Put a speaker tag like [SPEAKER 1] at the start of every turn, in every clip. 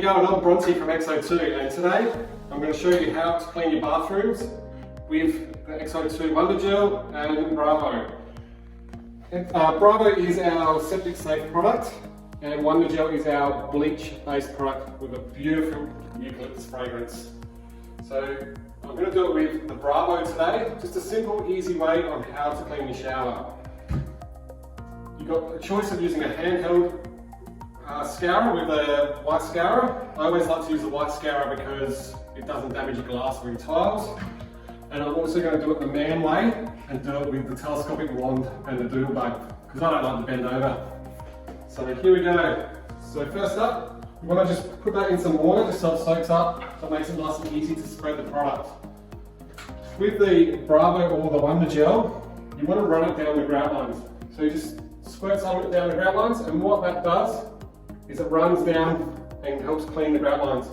[SPEAKER 1] you going? I'm Bronte from XO2, and today I'm going to show you how to clean your bathrooms with the XO2 Wonder Gel and Bravo. Bravo is our septic safe product, and Wonder Gel is our bleach based product with a beautiful eucalyptus fragrance. So I'm going to do it with the Bravo today, just a simple easy way on how to clean your shower. You've got a choice of using a handheld scourer with a white scourer. I always like to use the white scourer because it doesn't damage your glass or your tiles. And I'm also going to do it the man way and do it with the telescopic wand and the doodle bug because I don't like to bend over. So here we go. So first up, you want to just put that in some water just so it soaks up, so it makes it nice and easy to spread the product. With the Bravo or the Wonder Gel, you want to run it down the grout lines. So you just squirt some of it down the grout lines, and what that does is it runs down and helps clean the grout lines,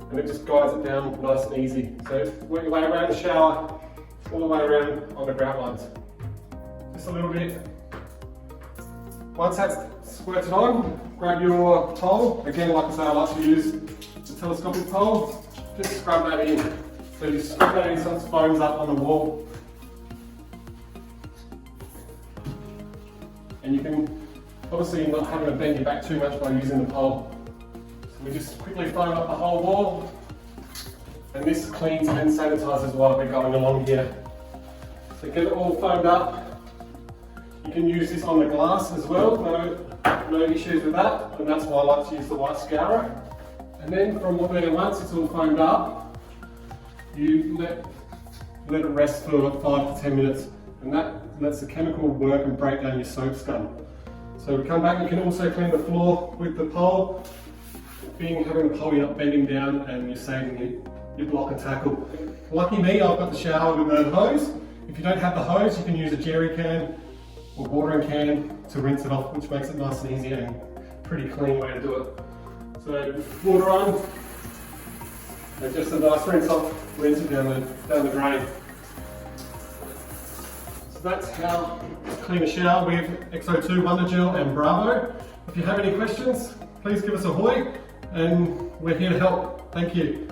[SPEAKER 1] and it just guides it down nice and easy. So work your way around the shower, all the way around on the grout lines. Just a little bit. Once that's squirted on, grab your towel. Again, like I say, I like to use the telescopic towel. Just scrub that in. So you scrub that in so it foams up on the wall. And you can, obviously you're not having to bend your back too much by using the pole. So we just quickly foam up the whole wall. And this cleans and sanitizes while we're going along here. So get it all foamed up. You can use this on the glass as well, no issues with that. And that's why I like to use the white scourer. And then from there, once it's all foamed up, you let it rest for 5 to 10 minutes. And that lets the chemical work and break down your soap scum. So we come back, you can also clean the floor with the pole. Having the pole, you're not bending down and you're saving your block and tackle. Lucky me, I've got the shower with the hose. If you don't have the hose, you can use a jerry can or watering can to rinse it off, which makes it nice and easy and pretty clean way to do it. So water on, and just a nice rinse off, rinse it down the drain. So that's how to clean a shower with XO2 Wonder Gel and Bravo. If you have any questions, please give us a hoy, and we're here to help. Thank you.